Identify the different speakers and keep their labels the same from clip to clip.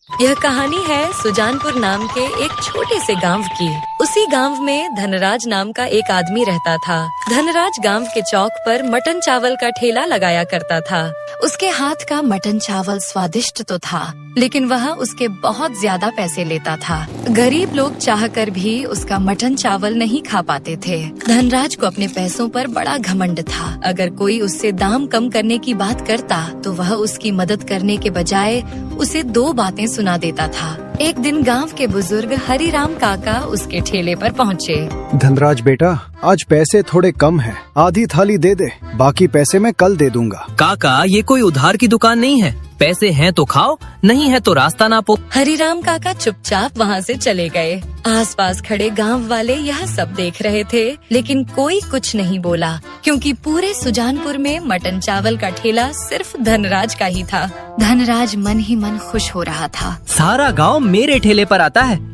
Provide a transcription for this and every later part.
Speaker 1: यह कहानी है सुजानपुर नाम के एक छोटे से गांव की। उसी गांव में धनराज नाम का एक आदमी रहता था। धनराज गांव के चौक पर मटन चावल का ठेला लगाया करता था। उसके हाथ का मटन चावल स्वादिष्ट तो था, लेकिन वह उसके बहुत ज्यादा पैसे लेता था। गरीब लोग चाहकर भी उसका मटन चावल नहीं खा पाते थे। धनराज को अपने पैसों पर बड़ा घमंड था। अगर कोई उससे दाम कम करने की बात करता तो वह उसकी मदद करने के बजाय उसे दो बातें सुना देता था। एक दिन गांव के बुजुर्ग हरिराम काका उसके ठेले पर पहुँचे।
Speaker 2: धनराज बेटा, आज पैसे थोड़े कम हैं, आधी थाली दे दे, बाकी पैसे मैं कल दे दूंगा।
Speaker 3: काका, ये कोई उधार की दुकान नहीं है। पैसे हैं तो खाओ, नहीं है तो रास्ता नापो।
Speaker 1: हरिराम काका चुपचाप वहाँ से चले गए। आसपास खड़े गांव वाले यह सब देख रहे थे, लेकिन कोई कुछ नहीं बोला, क्योंकि पूरे सुजानपुर में मटन चावल का ठेला सिर्फ धनराज का ही था। धनराज मन ही मन खुश हो रहा था।
Speaker 3: सारा गांव मेरे ठेले पर आता है।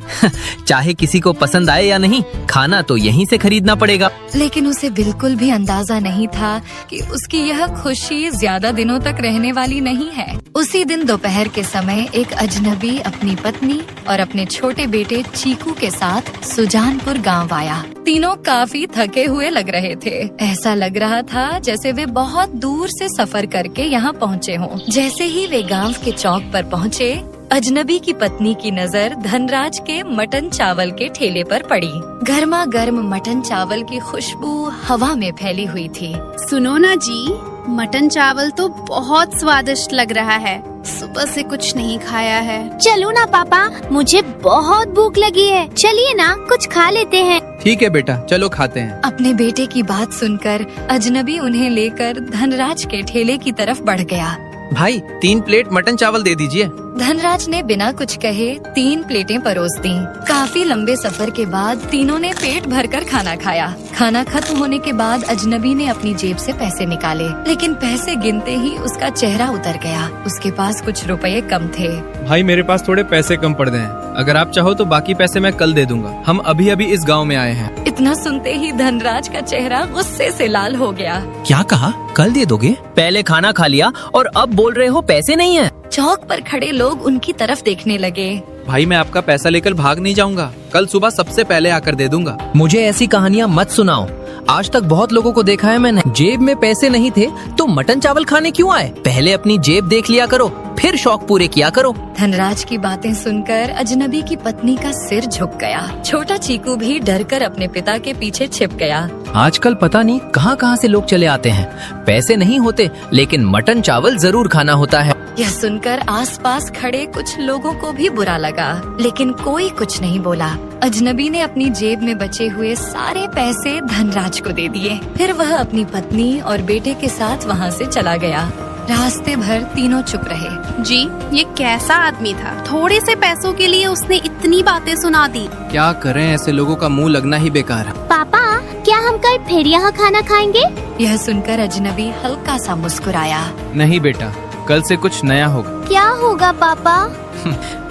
Speaker 3: चाहे किसी को पसंद आए या नहीं, खाना तो यहीं से खरीदना पड़ेगा।
Speaker 1: लेकिन उसे बिल्कुल भी अंदाजा नहीं था कि उसकी यह खुशी ज्यादा दिनों तक रहने वाली नहीं है। उसी दिन दोपहर के समय एक अजनबी अपनी पत्नी और अपने छोटे बेटे चीकू के साथ सुजानपुर गांव आया। तीनों काफी थके हुए लग रहे थे। ऐसा लग रहा था जैसे वे बहुत दूर से सफर करके यहाँ पहुँचे हों। जैसे ही वे गांव के चौक पर पहुँचे, अजनबी की पत्नी की नजर धनराज के मटन चावल के ठेले पर पड़ी। गर्मा गर्म मटन चावल की खुशबू हवा में फैली हुई थी।
Speaker 4: सुनो ना जी, मटन चावल तो बहुत स्वादिष्ट लग रहा है। सुबह से कुछ नहीं खाया है।
Speaker 5: चलो ना पापा, मुझे बहुत भूख लगी है। चलिए ना, कुछ खा लेते हैं।
Speaker 6: ठीक है बेटा, चलो खाते हैं।
Speaker 1: अपने बेटे की बात सुनकर अजनबी उन्हें लेकर धनराज के ठेले की तरफ बढ़ गया।
Speaker 6: भाई 3 प्लेट मटन चावल दे दीजिए।
Speaker 1: धनराज ने बिना कुछ कहे 3 प्लेटें परोस दी। काफी लंबे सफर के बाद तीनों ने पेट भरकर खाना खाया। खाना खत्म होने के बाद अजनबी ने अपनी जेब से पैसे निकाले, लेकिन पैसे गिनते ही उसका चेहरा उतर गया। उसके पास कुछ रुपए कम थे।
Speaker 6: भाई मेरे पास थोड़े पैसे कम पड़ गए हैं, अगर आप चाहो तो बाकी पैसे मैं कल दे दूंगा। हम अभी अभी इस गांव में आए हैं।
Speaker 1: इतना सुनते ही धनराज का चेहरा गुस्से से लाल हो गया।
Speaker 3: क्या कहा? कल दे दोगे? पहले खाना खा लिया और अब बोल रहे हो पैसे नहीं है।
Speaker 1: चौक पर खड़े लोग उनकी तरफ देखने लगे।
Speaker 6: भाई मैं आपका पैसा लेकर भाग नहीं जाऊंगा, कल सुबह सबसे पहले आकर दे दूंगा।
Speaker 3: मुझे ऐसी कहानियाँ मत सुनाओ। आज तक बहुत लोगों को देखा है मैंने, जेब में पैसे नहीं थे तो मटन चावल खाने क्यों आए? पहले अपनी जेब देख लिया करो, फिर शौक पूरे किया करो।
Speaker 1: धनराज की बातें सुनकर अजनबी की पत्नी का सिर झुक गया। छोटा चीकू भी डरकर अपने पिता के पीछे छिप गया।
Speaker 3: आजकल पता नहीं कहां कहां से लोग चले आते हैं। पैसे नहीं होते लेकिन मटन चावल जरूर खाना होता है।
Speaker 1: यह सुनकर आसपास खड़े कुछ लोगों को भी बुरा लगा, लेकिन कोई कुछ नहीं बोला। अजनबी ने अपनी जेब में बचे हुए सारे पैसे धनराज को दे दिए। फिर वह अपनी पत्नी और बेटे के साथ वहाँ से चला गया। रास्ते भर तीनों चुप रहे।
Speaker 4: जी, ये कैसा आदमी था? थोड़े से पैसों के लिए उसने इतनी बातें सुना दी।
Speaker 6: क्या करें, ऐसे लोगों का मुंह लगना ही बेकार है।
Speaker 5: पापा, क्या हम कल फिर यहाँ खाना खाएंगे?
Speaker 1: यह सुनकर अजनबी हल्का सा मुस्कुराया।
Speaker 6: नहीं बेटा, कल से कुछ नया होगा।
Speaker 5: क्या होगा पापा?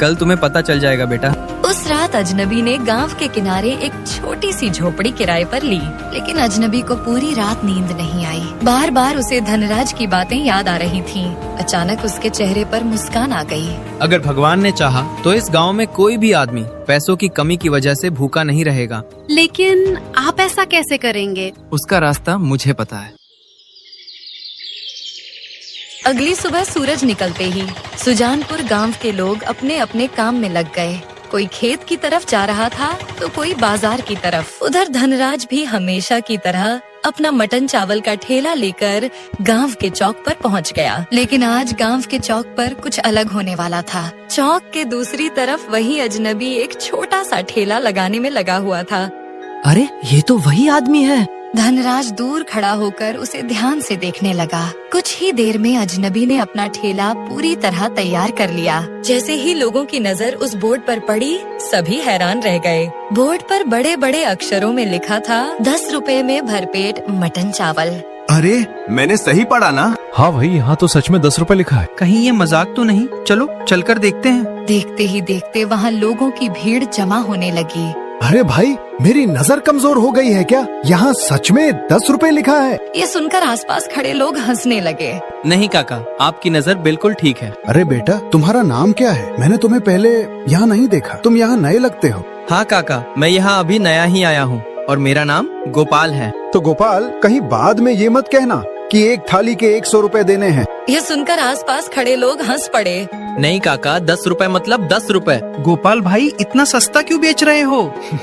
Speaker 6: कल तुम्हें पता चल जाएगा बेटा।
Speaker 1: उस रात अजनबी ने गांव के किनारे एक छोटी सी झोपड़ी किराए पर ली, लेकिन अजनबी को पूरी रात नींद नहीं आई। बार बार उसे धनराज की बातें याद आ रही थीं। अचानक उसके चेहरे पर मुस्कान आ गई।
Speaker 6: अगर भगवान ने चाहा तो इस गांव में कोई भी आदमी पैसों की कमी की वजह से भूखा नहीं रहेगा।
Speaker 4: लेकिन आप ऐसा कैसे करेंगे?
Speaker 6: उसका रास्ता मुझे पता है।
Speaker 1: अगली सुबह सूरज निकलते ही सुजानपुर गांव के लोग अपने अपने काम में लग गए। कोई खेत की तरफ जा रहा था तो कोई बाजार की तरफ। उधर धनराज भी हमेशा की तरह अपना मटन चावल का ठेला लेकर गांव के चौक पर पहुंच गया। लेकिन आज गांव के चौक पर कुछ अलग होने वाला था। चौक के दूसरी तरफ वही अजनबी एक छोटा सा ठेला लगाने में लगा हुआ था।
Speaker 3: अरे, ये तो वही आदमी है।
Speaker 1: धनराज दूर खड़ा होकर उसे ध्यान से देखने लगा। कुछ ही देर में अजनबी ने अपना ठेला पूरी तरह तैयार कर लिया। जैसे ही लोगों की नजर उस बोर्ड पर पड़ी, सभी हैरान रह गए। बोर्ड पर बड़े बड़े अक्षरों में लिखा था 10 रुपए में भरपेट मटन चावल।
Speaker 7: अरे, मैंने सही पढ़ा ना?
Speaker 2: हाँ भाई, यहाँ तो सच में 10 रुपए लिखा है।
Speaker 6: कहीं ये मजाक तो नहीं? चलो चलकर देखते हैं।
Speaker 1: देखते ही देखते वहाँ लोगों की भीड़ जमा होने लगी।
Speaker 2: अरे भाई, मेरी नजर कमजोर हो गई है क्या? यहाँ सच में 10 रुपए लिखा है।
Speaker 1: ये सुनकर आसपास खड़े लोग हंसने लगे।
Speaker 6: नहीं काका, आपकी नजर बिल्कुल ठीक है।
Speaker 2: अरे बेटा, तुम्हारा नाम क्या है? मैंने तुम्हें पहले यहाँ नहीं देखा। तुम यहाँ नए लगते हो।
Speaker 6: हाँ काका, मैं यहाँ अभी नया ही आया हूँ और मेरा नाम गोपाल है।
Speaker 2: तो गोपाल, कहीं बाद में ये मत कहना कि एक थाली के 100 रुपए देने हैं।
Speaker 1: यह सुनकर आसपास खड़े लोग हंस पड़े।
Speaker 6: नहीं काका, 10 रुपए मतलब 10 रुपए।
Speaker 8: गोपाल भाई, इतना सस्ता क्यों बेच रहे हो?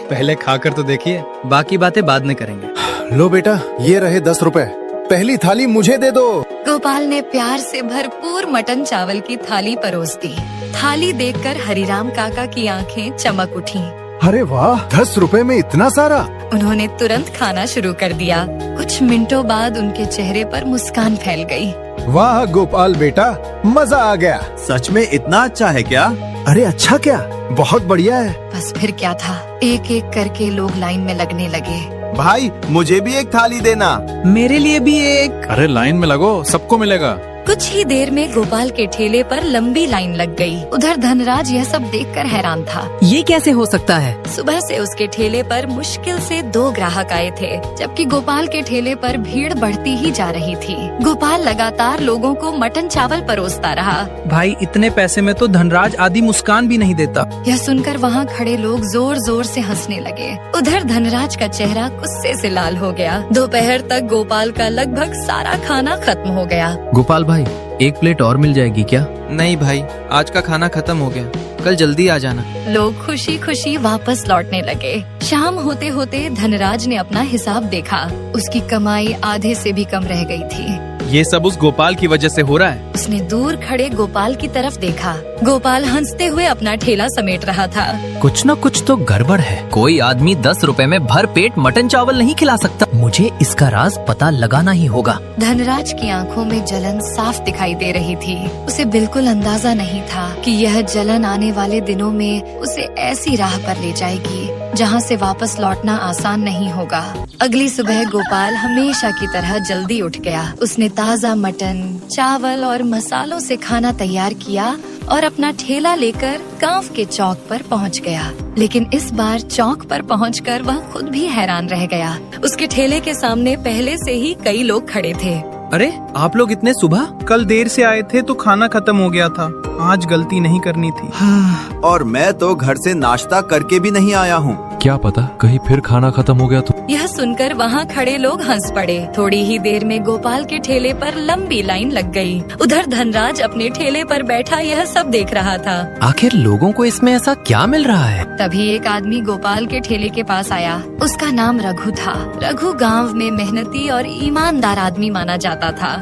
Speaker 6: पहले खाकर तो देखिए, बाकी बातें बाद में करेंगे।
Speaker 2: लो बेटा, ये रहे 10 रुपए। पहली थाली मुझे दे दो।
Speaker 1: गोपाल ने प्यार से भरपूर मटन चावल की थाली परोस दी। थाली देखकर हरिराम काका की आंखें चमक उठी।
Speaker 2: अरे वाह, 10 रुपए में इतना सारा।
Speaker 1: उन्होंने तुरंत खाना शुरू कर दिया। कुछ मिनटों बाद उनके चेहरे पर मुस्कान फैल गई।
Speaker 2: वाह गोपाल बेटा, मजा आ गया।
Speaker 7: सच में इतना अच्छा है क्या?
Speaker 2: अरे अच्छा क्या, बहुत बढ़िया है।
Speaker 1: बस फिर क्या था, एक एक करके लोग लाइन में लगने लगे।
Speaker 7: भाई, मुझे भी एक थाली देना।
Speaker 8: मेरे लिए भी एक।
Speaker 9: अरे लाइन में लगो, सबको मिलेगा।
Speaker 1: कुछ ही देर में गोपाल के ठेले पर लंबी लाइन लग गई। उधर धनराज यह सब देखकर हैरान था।
Speaker 3: ये कैसे हो सकता है?
Speaker 1: सुबह से उसके ठेले पर मुश्किल से 2 ग्राहक आए थे, जबकि गोपाल के ठेले पर भीड़ बढ़ती ही जा रही थी। गोपाल लगातार लोगों को मटन चावल परोसता रहा।
Speaker 8: भाई, इतने पैसे में तो धनराज आधी मुस्कान भी नहीं देता।
Speaker 1: यह सुनकर वहाँ खड़े लोग जोर जोर से हंसने लगे। उधर धनराज का चेहरा गुस्से से लाल हो गया। दोपहर तक गोपाल का लगभग सारा खाना खत्म हो गया।
Speaker 3: गोपाल भाई, एक प्लेट और मिल जाएगी क्या?
Speaker 6: नहीं भाई, आज का खाना खत्म हो गया, कल जल्दी आ जाना।
Speaker 1: लोग खुशी खुशी वापस लौटने लगे। शाम होते होते धनराज ने अपना हिसाब देखा। उसकी कमाई आधे से भी कम रह गई थी।
Speaker 6: ये सब उस गोपाल की वजह से हो रहा है।
Speaker 1: उसने दूर खड़े गोपाल की तरफ देखा। गोपाल हंसते हुए अपना ठेला समेट रहा था।
Speaker 3: कुछ न कुछ तो गड़बड़ है। कोई आदमी 10 रुपए में भर पेट मटन चावल नहीं खिला सकता। मुझे इसका राज पता लगाना ही होगा।
Speaker 1: धनराज की आंखों में जलन साफ दिखाई दे रही थी। उसे बिल्कुल अंदाजा नहीं था कि यह जलन आने वाले दिनों में उसे ऐसी राह पर ले जाएगी जहां से वापस लौटना आसान नहीं होगा। अगली सुबह गोपाल हमेशा की तरह जल्दी उठ गया। उसने ताज़ा मटन, चावल और मसालों से खाना तैयार किया और अपना ठेला लेकर गांव के चौक पर पहुंच गया। लेकिन इस बार चौक पर पहुंचकर वह खुद भी हैरान रह गया। उसके ठेले के सामने पहले से ही कई लोग खड़े थे।
Speaker 6: अरे, आप लोग इतने सुबह?
Speaker 8: कल देर से आए थे तो खाना खत्म हो गया था। आज गलती नहीं करनी थी।
Speaker 7: और मैं तो घर से नाश्ता करके भी नहीं आया हूँ।
Speaker 9: क्या पता कहीं फिर खाना खत्म हो गया तो।
Speaker 1: यह सुनकर वहाँ खड़े लोग हंस पड़े। थोड़ी ही देर में गोपाल के ठेले पर लंबी लाइन लग गई। उधर धनराज अपने ठेले पर बैठा यह सब देख रहा था।
Speaker 3: आखिर लोगों को इसमें ऐसा क्या मिल रहा है?
Speaker 1: तभी एक आदमी गोपाल के ठेले के पास आया। उसका नाम रघु था। रघु गांव में मेहनती और ईमानदार आदमी माना जाता था।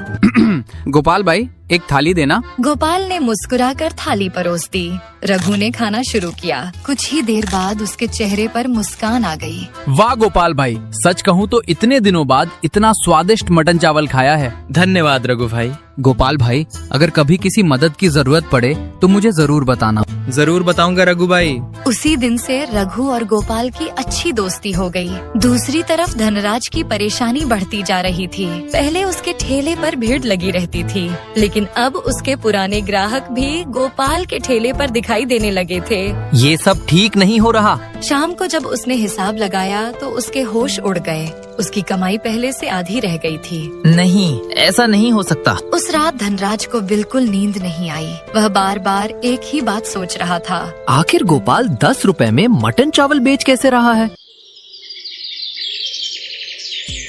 Speaker 8: गोपाल भाई, एक थाली देना।
Speaker 1: गोपाल ने मुस्कुराकर थाली परोस दी। रघु ने खाना शुरू किया। कुछ ही देर बाद उसके चेहरे पर मुस्कान आ गई।
Speaker 8: वाह गोपाल भाई, सच कहूँ तो इतने दिनों बाद इतना स्वादिष्ट मटन चावल खाया है।
Speaker 6: धन्यवाद रघु भाई।
Speaker 8: गोपाल भाई, अगर कभी किसी मदद की जरूरत पड़े तो मुझे जरूर बताना।
Speaker 6: जरूर बताऊंगा रघु भाई।
Speaker 1: उसी दिन से रघु और गोपाल की अच्छी दोस्ती हो गई। दूसरी तरफ धनराज की परेशानी बढ़ती जा रही थी। पहले उसके ठेले पर भीड़ लगी रहती थी, लेकिन अब उसके पुराने ग्राहक भी गोपाल के ठेले पर दिखाई देने लगे थे।
Speaker 3: ये सब ठीक नहीं हो रहा।
Speaker 1: शाम को जब उसने हिसाब लगाया तो उसके होश उड़ गए। उसकी कमाई पहले से आधी रह गई थी।
Speaker 3: नहीं, ऐसा नहीं हो सकता।
Speaker 1: उस रात धनराज को बिल्कुल नींद नहीं आई। वह बार बार एक ही बात सोच रहा था।
Speaker 3: आखिर गोपाल 10 रुपए में मटन चावल बेच कैसे रहा है?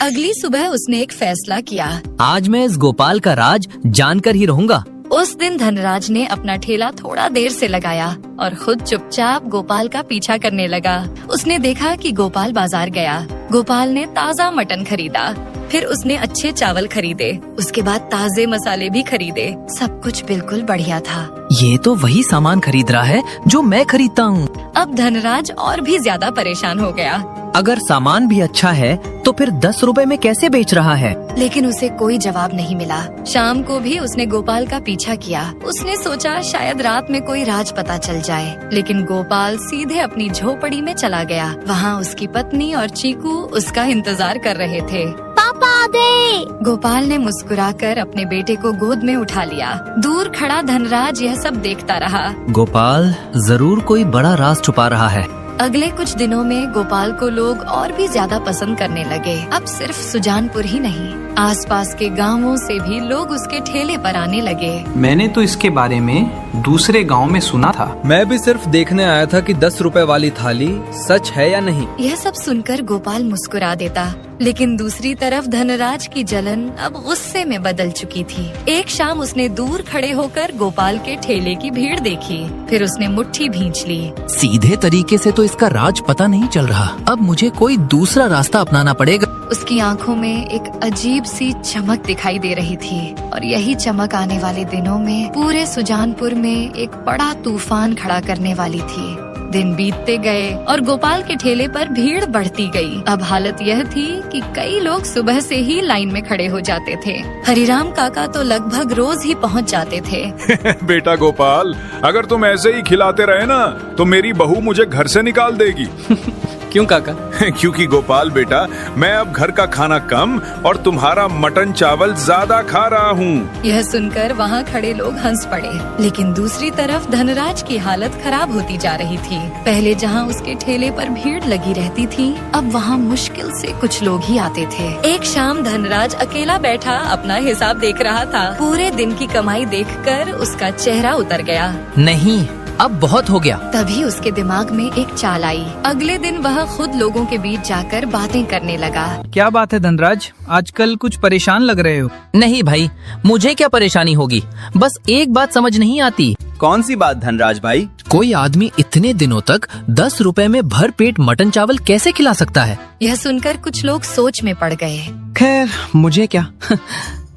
Speaker 1: अगली सुबह उसने एक फैसला किया।
Speaker 3: आज मैं इस गोपाल का राज जानकर ही रहूंगा।
Speaker 1: उस दिन धनराज ने अपना ठेला थोड़ा देर से लगाया और खुद चुपचाप गोपाल का पीछा करने लगा। उसने देखा कि गोपाल बाजार गया। गोपाल ने ताज़ा मटन खरीदा। फिर उसने अच्छे चावल खरीदे। उसके बाद ताज़े मसाले भी खरीदे। सब कुछ बिल्कुल बढ़िया था।
Speaker 3: ये तो वही सामान खरीद रहा है जो मैं खरीदता हूँ।
Speaker 1: अब धनराज और भी ज्यादा परेशान हो गया।
Speaker 3: अगर सामान भी अच्छा है तो फिर 10 रुपए में कैसे बेच रहा है?
Speaker 1: लेकिन उसे कोई जवाब नहीं मिला। शाम को भी उसने गोपाल का पीछा किया। उसने सोचा शायद रात में कोई राज पता चल जाए, लेकिन गोपाल सीधे अपनी झोपड़ी में चला गया। वहाँ उसकी पत्नी और चीकू उसका इंतजार कर रहे थे।
Speaker 5: पापा दे।
Speaker 1: गोपाल ने मुस्कुराकर अपने बेटे को गोद में उठा लिया। दूर खड़ा धनराज यह सब देखता रहा।
Speaker 3: गोपाल जरूर कोई बड़ा राज छुपा रहा है।
Speaker 1: अगले कुछ दिनों में गोपाल को लोग और भी ज्यादा पसंद करने लगे। अब सिर्फ सुजानपुर ही नहीं, आसपास के गांवों से भी लोग उसके ठेले पर आने लगे।
Speaker 3: मैंने तो इसके बारे में दूसरे गांव में सुना था।
Speaker 6: मैं भी सिर्फ देखने आया था कि 10 रुपए वाली थाली सच है या नहीं।
Speaker 1: यह सब सुनकर गोपाल मुस्कुरा देता, लेकिन दूसरी तरफ धनराज की जलन अब गुस्से में बदल चुकी थी। एक शाम उसने दूर खड़े होकर गोपाल के ठेले की भीड़ देखी, फिर उसने मुट्ठी भींच ली।
Speaker 3: सीधे तरीके से तो इसका राज पता नहीं चल रहा। अब मुझे कोई दूसरा रास्ता अपनाना पड़ेगा।
Speaker 1: उसकी आंखों में एक अजीब सी चमक दिखाई दे रही थी, और यही चमक आने वाले दिनों में पूरे सुजानपुर में एक बड़ा तूफान खड़ा करने वाली थी। दिन बीतते गए और गोपाल के ठेले पर भीड़ बढ़ती गई। अब हालत यह थी कि कई लोग सुबह से ही लाइन में खड़े हो जाते थे। हरिराम काका तो लगभग रोज ही पहुंच जाते थे।
Speaker 10: बेटा गोपाल, अगर तुम ऐसे ही खिलाते रहे ना तो मेरी बहू मुझे घर से निकाल देगी।
Speaker 6: क्यों काका?
Speaker 10: क्योंकि गोपाल बेटा, मैं अब घर का खाना कम और तुम्हारा मटन चावल ज्यादा खा रहा हूँ।
Speaker 1: यह सुनकर वहाँ खड़े लोग हंस पड़े, लेकिन दूसरी तरफ धनराज की हालत खराब होती जा रही थी। पहले जहाँ उसके ठेले पर भीड़ लगी रहती थी, अब वहाँ मुश्किल से कुछ लोग ही आते थे। एक शाम धनराज अकेला बैठा अपना हिसाब देख रहा था। पूरे दिन की कमाई देखकर उसका चेहरा उतर गया।
Speaker 3: नहीं, अब बहुत हो गया।
Speaker 1: तभी उसके दिमाग में एक चाल आई। अगले दिन वह खुद लोगों के बीच जाकर बातें करने लगा।
Speaker 6: क्या बात है धनराज, आजकल कुछ परेशान लग रहे हो?
Speaker 3: नहीं भाई, मुझे क्या परेशानी होगी, बस एक बात समझ नहीं आती।
Speaker 7: कौन सी बात धनराज भाई?
Speaker 3: कोई आदमी इतने दिनों तक 10 रुपए में भर पेट मटन चावल कैसे खिला सकता है?
Speaker 1: यह सुनकर कुछ लोग सोच में पड़ गए।
Speaker 3: खैर, मुझे क्या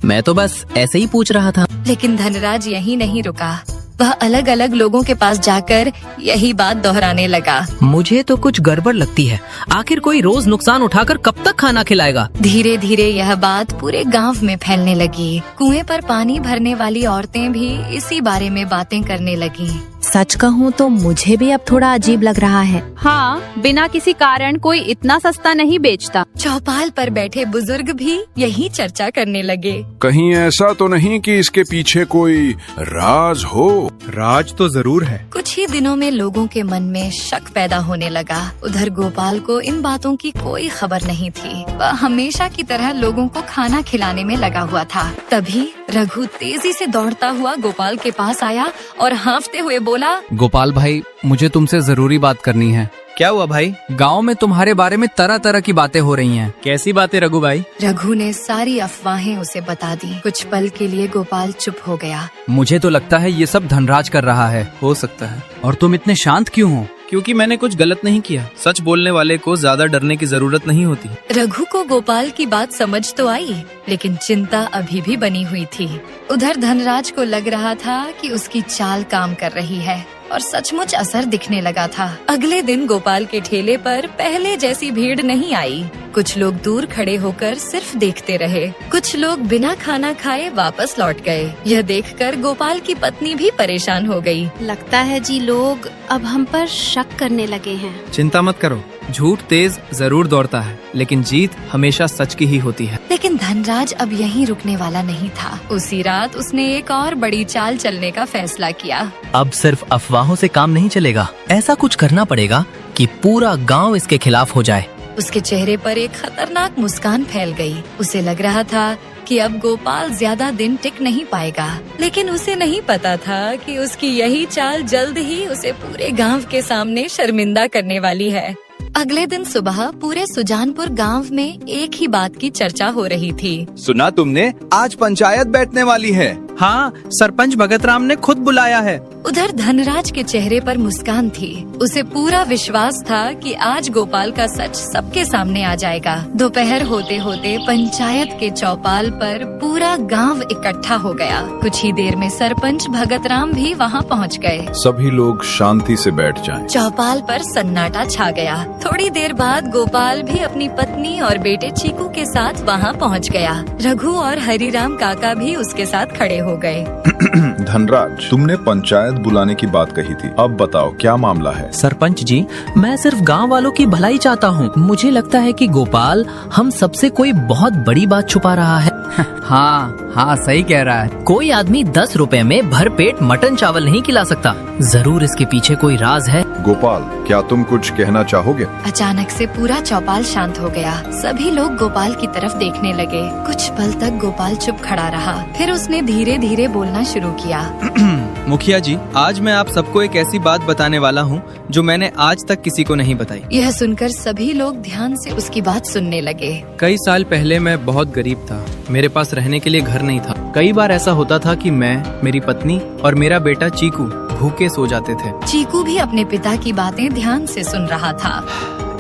Speaker 3: मैं तो बस ऐसे ही पूछ रहा था।
Speaker 1: लेकिन धनराज यही नहीं रुका। वह अलग अलग लोगों के पास जाकर यही बात दोहराने लगा।
Speaker 3: मुझे तो कुछ गड़बड़ लगती है। आखिर कोई रोज नुकसान उठाकर कब तक खाना खिलाएगा?
Speaker 1: धीरे धीरे यह बात पूरे गांव में फैलने लगी। कुएं पर पानी भरने वाली औरतें भी इसी बारे में बातें करने लगीं।
Speaker 5: सच कहूँ तो मुझे भी अब थोड़ा अजीब लग रहा है।
Speaker 11: हाँ, बिना किसी कारण कोई इतना सस्ता नहीं बेचता।
Speaker 1: चौपाल पर बैठे बुजुर्ग भी यही चर्चा करने लगे।
Speaker 10: कहीं ऐसा तो नहीं कि इसके पीछे कोई राज हो?
Speaker 6: राज तो जरूर है।
Speaker 1: कुछ ही दिनों में लोगों के मन में शक पैदा होने लगा। उधर गोपाल को इन बातों की कोई खबर नहीं थी। वह हमेशा की तरह लोगों को खाना खिलाने में लगा हुआ था। तभी रघु तेजी से दौड़ता हुआ गोपाल के पास आया और हाँफते हुए बोला,
Speaker 8: गोपाल भाई, मुझे तुमसे जरूरी बात करनी है।
Speaker 6: क्या हुआ भाई?
Speaker 8: गांव में तुम्हारे बारे में तरह तरह की बातें हो रही हैं।
Speaker 6: कैसी बातें रघु भाई?
Speaker 1: रघु ने सारी अफवाहें उसे बता दी। कुछ पल के लिए गोपाल चुप हो गया।
Speaker 8: मुझे तो लगता है ये सब धनराज कर रहा है।
Speaker 6: हो सकता है।
Speaker 8: और तुम इतने शांत क्यों हो?
Speaker 6: क्योंकि मैंने कुछ गलत नहीं किया। सच बोलने वाले को ज्यादा डरने की जरूरत नहीं होती।
Speaker 1: रघु को गोपाल की बात समझ तो आई, लेकिन चिंता अभी भी बनी हुई थी। उधर धनराज को लग रहा था कि उसकी चाल काम कर रही है और सचमुच असर दिखने लगा था। अगले दिन गोपाल के ठेले पर पहले जैसी भीड़ नहीं आई। कुछ लोग दूर खड़े होकर सिर्फ देखते रहे। कुछ लोग बिना खाना खाए वापस लौट गए। यह देखकर गोपाल की पत्नी भी परेशान हो गई।
Speaker 4: लगता है जी लोग अब हम पर शक करने लगे हैं।
Speaker 6: चिंता मत करो, झूठ तेज जरूर दौड़ता है, लेकिन जीत हमेशा सच की ही होती है।
Speaker 1: लेकिन धनराज अब यहीं रुकने वाला नहीं था। उसी रात उसने एक और बड़ी चाल चलने का फैसला किया।
Speaker 3: अब सिर्फ अफवाहों से काम नहीं चलेगा। ऐसा कुछ करना पड़ेगा कि पूरा गांव इसके खिलाफ हो जाए।
Speaker 1: उसके चेहरे पर एक खतरनाक मुस्कान फैल गई। उसे लग रहा था कि अब गोपाल ज्यादा दिन टिक नहीं पाएगा, लेकिन उसे नहीं पता था कि उसकी यही चाल जल्द ही उसे पूरे गांव के सामने शर्मिंदा करने वाली है। अगले दिन सुबह पूरे सुजानपुर गांव में एक ही बात की चर्चा हो रही थी।
Speaker 7: सुना तुमने? आज पंचायत बैठने वाली है।
Speaker 6: हाँ, सरपंच भगत राम ने खुद बुलाया है।
Speaker 1: उधर धनराज के चेहरे पर मुस्कान थी। उसे पूरा विश्वास था कि आज गोपाल का सच सबके सामने आ जाएगा। दोपहर होते होते पंचायत के चौपाल पर पूरा गांव इकट्ठा हो गया। कुछ ही देर में सरपंच भगत राम भी वहां पहुंच गए।
Speaker 10: सभी लोग शांति से बैठ जाएं।
Speaker 1: चौपाल पर सन्नाटा छा गया। थोड़ी देर बाद गोपाल भी अपनी पत्नी और बेटे चीकू के साथ वहां पहुंच गया। रघु और हरिराम काका भी उसके साथ खड़े हो गए।
Speaker 10: धनराज, तुमने पंचायत बुलाने की बात कही थी, अब बताओ क्या मामला है?
Speaker 3: सरपंच जी, मैं सिर्फ गांव वालों की भलाई चाहता हूँ। मुझे लगता है कि गोपाल हम सबसे कोई बहुत बड़ी बात छुपा रहा है।
Speaker 8: हाँ, हाँ सही कह रहा है।
Speaker 3: कोई आदमी 10 रुपए में भर पेट मटन चावल नहीं खिला सकता। जरूर इसके पीछे कोई राज है।
Speaker 12: गोपाल, क्या तुम कुछ कहना चाहोगे?
Speaker 1: अचानक से पूरा चौपाल शांत हो गया। सभी लोग गोपाल की तरफ देखने लगे। कुछ पल तक गोपाल चुप खड़ा रहा, फिर उसने धीरे धीरे बोलना शुरू किया।
Speaker 6: मुखिया जी, आज मैं आप सबको एक ऐसी बात बताने वाला हूँ जो मैंने आज तक किसी को नहीं बताई।
Speaker 1: यह सुनकर सभी लोग ध्यान से उसकी बात सुनने लगे।
Speaker 6: कई साल पहले मैं बहुत गरीब था। मेरे पास रहने के लिए घर नहीं था। कई बार ऐसा होता था कि मैं, मेरी पत्नी और मेरा बेटा चीकू भूखे सो जाते थे।
Speaker 1: चीकू भी अपने पिता की बातें ध्यान से सुन रहा था।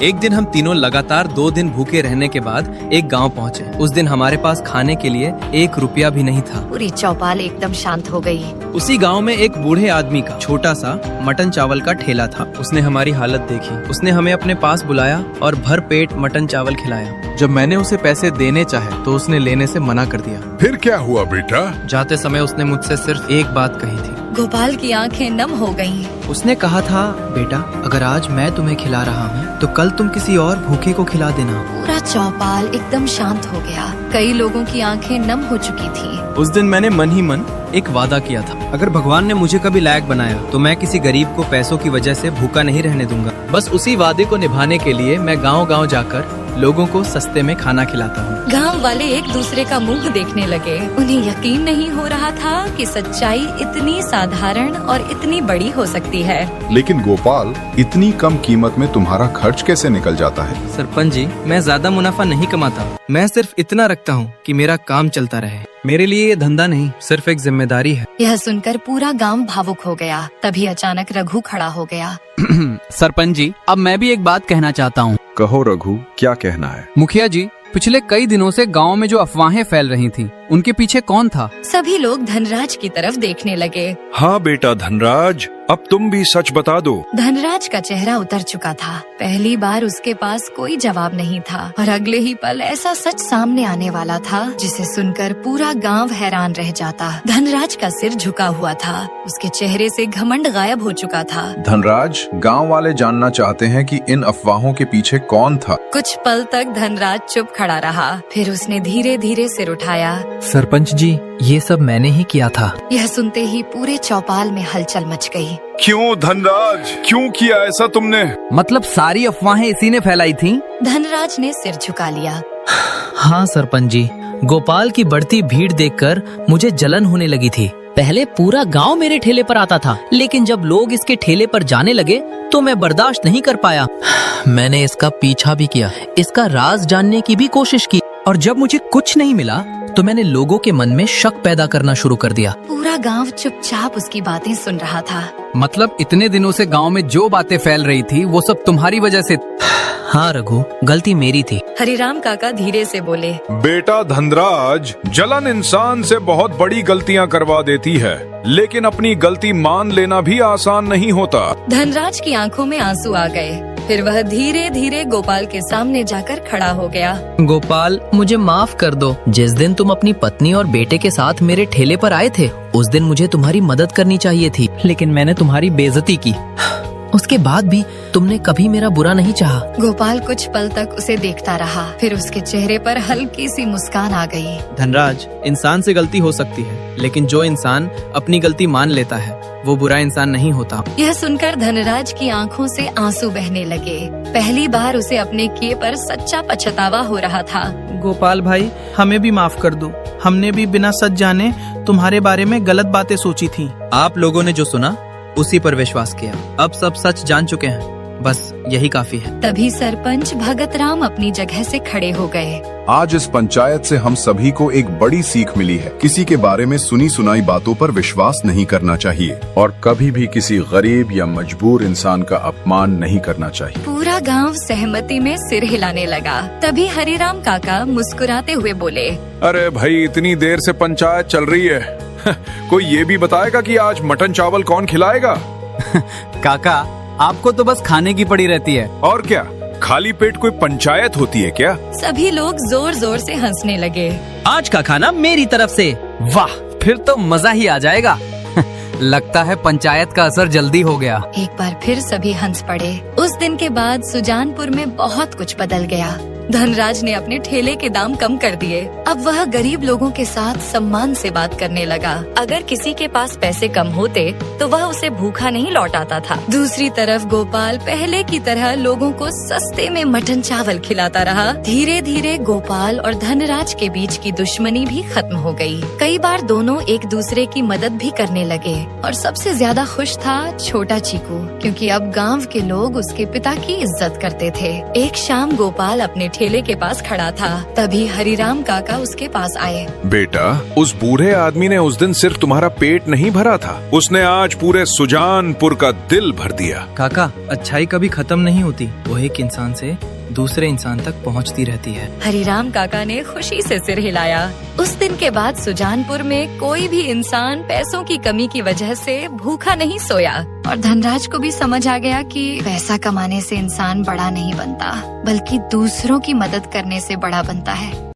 Speaker 6: एक दिन हम तीनों लगातार 2 दिन भूखे रहने के बाद एक गांव पहुंचे। उस दिन हमारे पास खाने के लिए 1 रुपया भी नहीं था।
Speaker 1: पूरी चौपाल एकदम शांत हो गई।
Speaker 6: उसी गांव में एक बूढ़े आदमी का छोटा सा मटन चावल का ठेला था। उसने हमारी हालत देखी। उसने हमें अपने पास बुलाया और भर पेट मटन चावल खिलाया। जब मैंने उसे पैसे देने चाहे तो उसने लेने से मना कर दिया।
Speaker 10: फिर क्या हुआ बेटा?
Speaker 6: जाते समय उसने मुझसे सिर्फ एक बात कही थी।
Speaker 1: गोपाल की आंखें नम हो गईं।
Speaker 6: उसने कहा था, बेटा, अगर आज मैं तुम्हें खिला रहा हूँ तो कल तुम किसी और भूखे को खिला देना।
Speaker 1: पूरा चौपाल एकदम शांत हो गया। कई लोगों की आंखें नम हो चुकी थी।
Speaker 6: उस दिन मैंने मन ही मन एक वादा किया था, अगर भगवान ने मुझे कभी लायक बनाया तो मैं किसी गरीब को पैसों की वजह से भूखा नहीं रहने दूंगा। बस उसी वादे को निभाने के लिए मैं गांव-गांव जाकर लोगों को सस्ते में खाना खिलाता हूँ।
Speaker 1: गांव वाले एक दूसरे का मुंह देखने लगे। उन्हें यकीन नहीं हो रहा था कि सच्चाई इतनी साधारण और इतनी बड़ी हो सकती है।
Speaker 12: लेकिन गोपाल, इतनी कम कीमत में तुम्हारा खर्च कैसे निकल जाता है?
Speaker 6: सरपंच जी, मैं ज्यादा मुनाफा नहीं कमाता। मैं सिर्फ इतना रखता हूँ कि मेरा काम चलता रहे। मेरे लिए ये धंधा नहीं, सिर्फ एक जिम्मेदारी है।
Speaker 1: यह सुनकर पूरा गांव भावुक हो गया। तभी अचानक रघु खड़ा हो गया।
Speaker 8: सरपंच जी, अब मैं भी एक बात कहना चाहता हूँ।
Speaker 12: कहो रघु, क्या कहना है?
Speaker 8: मुखिया जी, पिछले कई दिनों से गांव में जो अफवाहें फैल रही थीं, उनके पीछे कौन था?
Speaker 1: सभी लोग धनराज की तरफ देखने लगे।
Speaker 10: हाँ बेटा धनराज, अब तुम भी सच बता दो।
Speaker 1: धनराज का चेहरा उतर चुका था। पहली बार उसके पास कोई जवाब नहीं था और अगले ही पल ऐसा सच सामने आने वाला था जिसे सुनकर पूरा गांव हैरान रह जाता। धनराज का सिर झुका हुआ था। उसके चेहरे से घमंड गायब हो चुका था।
Speaker 12: धनराज, गांव वाले जानना चाहते हैं कि इन अफवाहों के पीछे कौन था?
Speaker 1: कुछ पल तक धनराज चुप खड़ा रहा, फिर उसने धीरे धीरे सिर उठाया।
Speaker 3: सरपंच जी, ये सब मैंने ही किया था।
Speaker 1: यह सुनते ही पूरे चौपाल में हलचल मच गई।
Speaker 10: क्यों धनराज, क्यों किया ऐसा तुमने?
Speaker 8: मतलब सारी अफवाहें इसी ने फैलाई थीं?
Speaker 1: धनराज ने सिर झुका लिया।
Speaker 3: हाँ सरपंच जी, गोपाल की बढ़ती भीड़ देखकर मुझे जलन होने लगी थी। पहले पूरा गांव मेरे ठेले पर आता था, लेकिन जब लोग इसके ठेले पर जाने लगे तो मैं बर्दाश्त नहीं कर पाया। मैंने इसका पीछा भी किया, इसका राज जानने की भी कोशिश की, और जब मुझे कुछ नहीं मिला तो मैंने लोगों के मन में शक पैदा करना शुरू कर दिया।
Speaker 1: पूरा गांव चुपचाप उसकी बातें सुन रहा था।
Speaker 8: मतलब इतने दिनों से गांव में जो बातें फैल रही थी वो सब तुम्हारी वजह से?
Speaker 3: हाँ रघु, गलती मेरी थी।
Speaker 1: हरिराम काका धीरे से बोले।
Speaker 10: बेटा धनराज, जलन इंसान से बहुत बड़ी गलतियां करवा देती है, लेकिन अपनी गलती मान लेना भी आसान नहीं होता।
Speaker 1: धनराज की आंखों में आंसू आ गए। फिर वह धीरे धीरे गोपाल के सामने जाकर खड़ा हो गया।
Speaker 3: गोपाल, मुझे माफ कर दो। जिस दिन तुम अपनी पत्नी और बेटे के साथ मेरे ठेले पर आए थे, उस दिन मुझे तुम्हारी मदद करनी चाहिए थी, लेकिन मैंने तुम्हारी बेइज्जती की। उसके बाद भी तुमने कभी मेरा बुरा नहीं चाहा।
Speaker 1: गोपाल कुछ पल तक उसे देखता रहा, फिर उसके चेहरे पर हल्की सी मुस्कान आ गई।
Speaker 6: धनराज, इंसान से गलती हो सकती है, लेकिन जो इंसान अपनी गलती मान लेता है वो बुरा इंसान नहीं होता।
Speaker 1: यह सुनकर धनराज की आंखों से आंसू बहने लगे। पहली बार उसे अपने किए पर सच्चा पछतावा हो रहा था।
Speaker 6: गोपाल भाई, हमें भी माफ कर दो। हमने भी बिना सच जाने तुम्हारे बारे में गलत बातें सोची थी। आप लोगों ने जो सुना उसी पर विश्वास किया। अब सब सच जान चुके हैं, बस यही काफी है।
Speaker 1: तभी सरपंच भगत राम अपनी जगह से खड़े हो गए।
Speaker 12: आज इस पंचायत से हम सभी को एक बड़ी सीख मिली है। किसी के बारे में सुनी सुनाई बातों पर विश्वास नहीं करना चाहिए और कभी भी किसी गरीब या मजबूर इंसान का अपमान नहीं करना चाहिए।
Speaker 1: पूरा गांव सहमति में सिर हिलाने लगा। तभी हरिराम काका मुस्कुराते हुए बोले,
Speaker 10: अरे भाई, इतनी देर से पंचायत चल रही है, कोई ये भी बताएगा कि आज मटन चावल कौन खिलाएगा?
Speaker 8: काका, आपको तो बस खाने की पड़ी रहती है।
Speaker 10: और क्या, खाली पेट कोई पंचायत होती है क्या?
Speaker 1: सभी लोग जोर जोर से हंसने लगे।
Speaker 3: आज का खाना मेरी तरफ से।
Speaker 8: वाह, फिर तो मजा ही आ जाएगा। लगता है पंचायत का असर जल्दी हो गया।
Speaker 1: एक बार फिर सभी हंस पड़े। उस दिन के बाद सुजानपुर में बहुत कुछ बदल गया। धनराज ने अपने ठेले के दाम कम कर दिए। अब वह गरीब लोगों के साथ सम्मान से बात करने लगा। अगर किसी के पास पैसे कम होते तो वह उसे भूखा नहीं लौटाता था। दूसरी तरफ गोपाल पहले की तरह लोगों को सस्ते में मटन चावल खिलाता रहा। धीरे धीरे गोपाल और धनराज के बीच की दुश्मनी भी खत्म हो गई। कई बार दोनों एक दूसरे की मदद भी करने लगे और सबसे ज्यादा खुश था छोटा चीकू, क्योंकि अब गांव के लोग उसके पिता की इज्जत करते थे। एक शाम गोपाल अपने ठेले के पास खड़ा था, तभी हरिराम काका उसके पास आए।
Speaker 10: बेटा, उस बूढ़े आदमी ने उस दिन सिर्फ तुम्हारा पेट नहीं भरा था, उसने आज पूरे सुजानपुर का दिल भर दिया।
Speaker 6: काका, अच्छाई कभी खत्म नहीं होती, वो एक इंसान से दूसरे इंसान तक पहुंचती रहती है।
Speaker 1: हरिराम काका ने खुशी से सिर हिलाया। उस दिन के बाद सुजानपुर में कोई भी इंसान पैसों की कमी की वजह से भूखा नहीं सोया और धनराज को भी समझ आ गया कि पैसा कमाने से इंसान बड़ा नहीं बनता, बल्कि दूसरों की मदद करने से बड़ा बनता है।